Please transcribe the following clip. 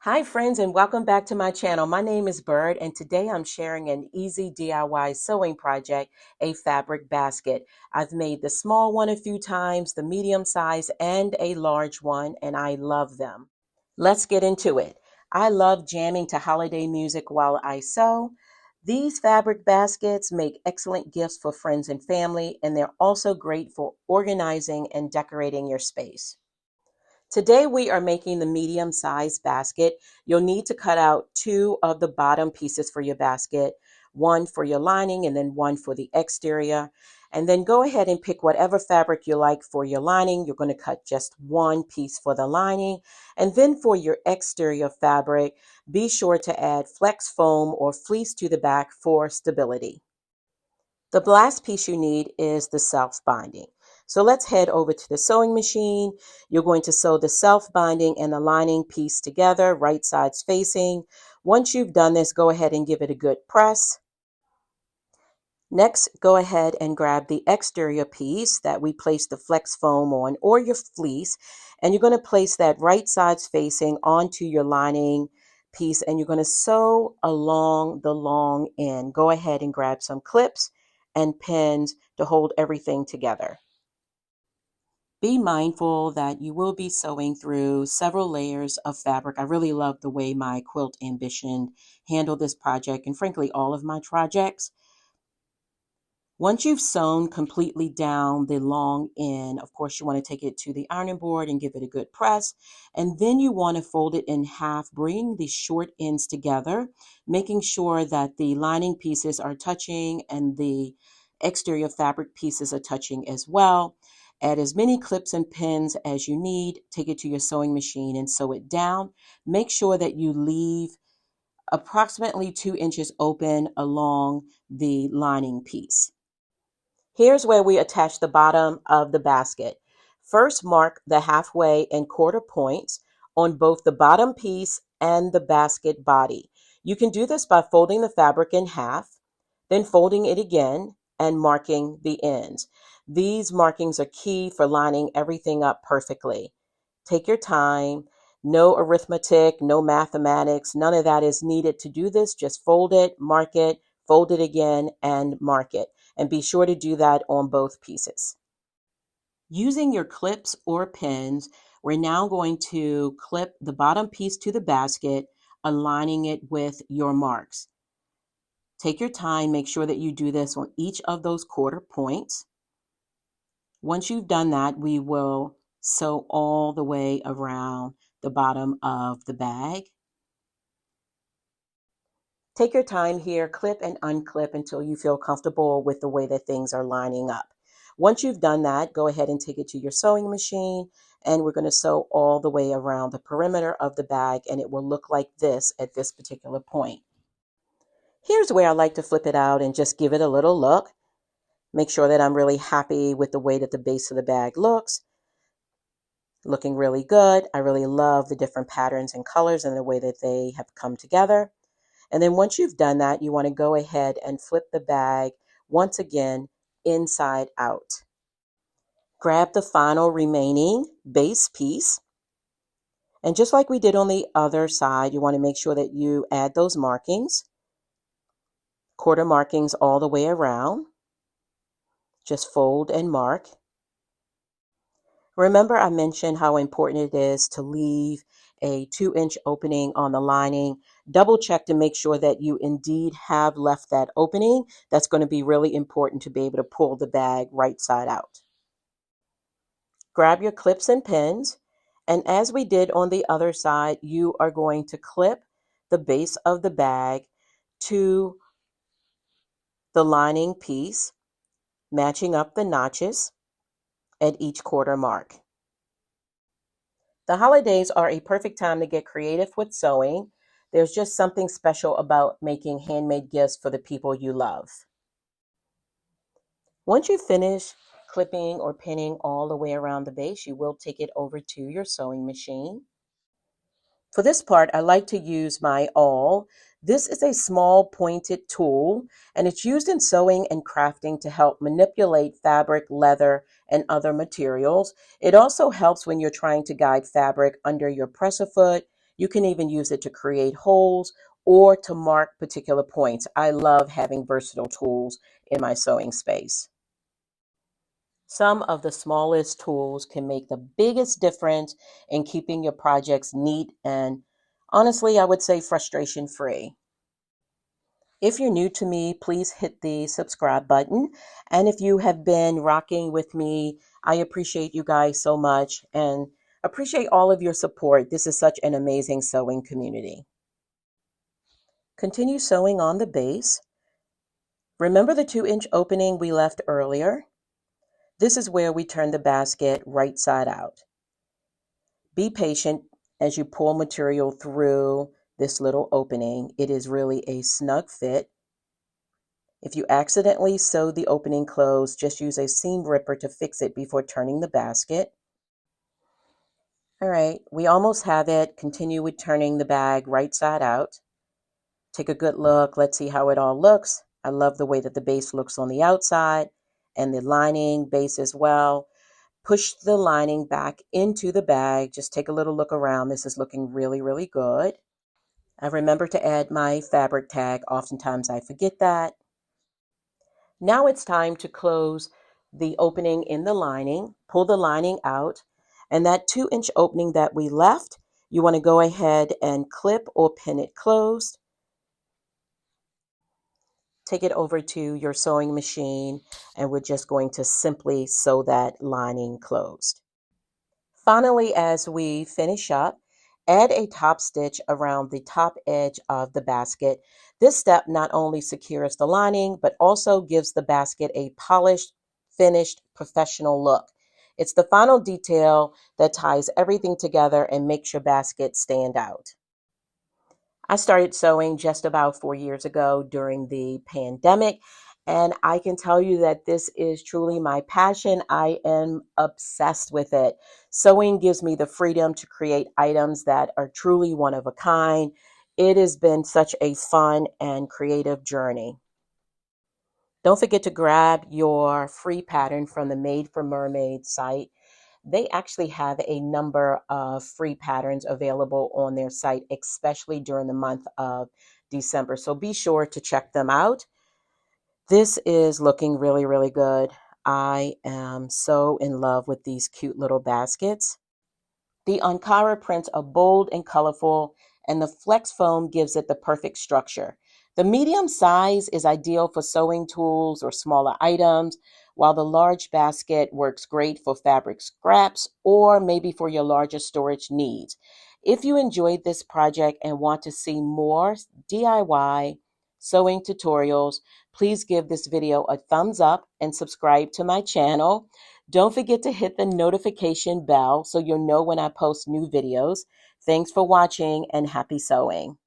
Hi friends, and welcome back to my channel. My name is Byrd, and today I'm sharing an easy DIY sewing project, a fabric basket. I've made the small one a few times, the medium size, and a large one, and I love them. Let's get into it. I love jamming to holiday music while I sew. These fabric baskets make excellent gifts for friends and family, and they're also great for organizing and decorating your space. Today we are making the medium size basket. You'll need to cut out two of the bottom pieces for your basket, one for your lining and then one for the exterior. And then go ahead and pick whatever fabric you like for your lining. You're going to cut just one piece for the lining. And then for your exterior fabric, be sure to add flex foam or fleece to the back for stability. The last piece you need is the self-binding. So let's head over to the sewing machine. You're going to sew the self-binding and the lining piece together, right sides facing. Once you've done this, go ahead and give it a good press. Next, go ahead and grab the exterior piece that we placed the flex foam on or your fleece, and you're going to place that right sides facing onto your lining piece, and you're going to sew along the long end. Go ahead and grab some clips and pins to hold everything together. Be mindful that you will be sewing through several layers of fabric. I really love the way my Quilt Ambition handled this project, and frankly all of my projects. Once you've sewn completely down the long end, of course, you want to take it to the ironing board and give it a good press. And then you want to fold it in half, bringing the short ends together, making sure that the lining pieces are touching and the exterior fabric pieces are touching as well. Add as many clips and pins as you need. Take it to your sewing machine and sew it down. Make sure that you leave approximately 2 inches open along the lining piece. Here's where we attach the bottom of the basket. First, mark the halfway and quarter points on both the bottom piece and the basket body. You can do this by folding the fabric in half, then folding it again and marking the ends. These markings are key for lining everything up perfectly. Take your time. No arithmetic, no mathematics, none of that is needed to do this. Just fold it, mark it, fold it again, and mark it. And be sure to do that on both pieces. Using your clips or pins, we're now going to clip the bottom piece to the basket, aligning it with your marks. Take your time, make sure that you do this on each of those quarter points. Once you've done that, we will sew all the way around the bottom of the bag. Take your time here, clip and unclip until you feel comfortable with the way that things are lining up. Once you've done that, go ahead and take it to your sewing machine, and we're going to sew all the way around the perimeter of the bag, and it will look like this at this particular point. Here's where I like to flip it out and just give it a little look. Make sure that I'm really happy with the way that the base of the bag looks. Looking really good. I really love the different patterns and colors and the way that they have come together. And then once you've done that, you want to go ahead and flip the bag once again inside out. Grab the final remaining base piece. And just like we did on the other side, you want to make sure that you add those markings, quarter markings all the way around. Just fold and mark. Remember, I mentioned how important it is to leave a 2-inch opening on the lining. Double check to make sure that you indeed have left that opening. That's going to be really important to be able to pull the bag right side out. Grab your clips and pins, and as we did on the other side, you are going to clip the base of the bag to the lining piece, matching up the notches at each quarter mark. The holidays are a perfect time to get creative with sewing. There's just something special about making handmade gifts for the people you love. Once you finish clipping or pinning all the way around the base, you will take it over to your sewing machine. For this part, I like to use my awl. This is a small pointed tool, and it's used in sewing and crafting to help manipulate fabric, leather, and other materials. It also helps when you're trying to guide fabric under your presser foot, You can even use it to create holes or to mark particular points. I love having versatile tools in my sewing space. Some of the smallest tools can make the biggest difference in keeping your projects neat and, honestly, I would say frustration free. If you're new to me, please hit the subscribe button. And if you have been rocking with me, I appreciate you guys so much and appreciate all of your support. This is such an amazing sewing community. Continue sewing on the base. Remember the 2-inch opening we left earlier? This is where we turn the basket right side out. Be patient as you pull material through this little opening. It is really a snug fit. If you accidentally sew the opening closed, just use a seam ripper to fix it before turning the basket. All right, we almost have it. Continue with turning the bag right side out. Take a good look. Let's see how it all looks. I love the way that the base looks on the outside and the lining base as well. Push the lining back into the bag. Just take a little look around. This is looking really, really good. I remember to add my fabric tag. Oftentimes I forget that. Now it's time to close the opening in the lining. Pull the lining out, and that 2-inch opening that we left, you want to go ahead and clip or pin it closed. Take it over to your sewing machine, and we're just going to simply sew that lining closed. Finally, as we finish up, add a top stitch around the top edge of the basket. This step not only secures the lining, but also gives the basket a polished, finished, professional look. It's the final detail that ties everything together and makes your basket stand out. I started sewing just about 4 years ago during the pandemic, and I can tell you that this is truly my passion. I am obsessed with it. Sewing gives me the freedom to create items that are truly one of a kind. It has been such a fun and creative journey. Don't forget to grab your free pattern from the Made for Mermaids site. They actually have a number of free patterns available on their site, especially during the month of December. So be sure to check them out. This is looking really, really good. I am so in love with these cute little baskets. The Ankara prints are bold and colorful, and the flex foam gives it the perfect structure. The medium size is ideal for sewing tools or smaller items, while the large basket works great for fabric scraps or maybe for your larger storage needs. If you enjoyed this project and want to see more DIY sewing tutorials, please give this video a thumbs up and subscribe to my channel. Don't forget to hit the notification bell so you'll know when I post new videos. Thanks for watching and happy sewing.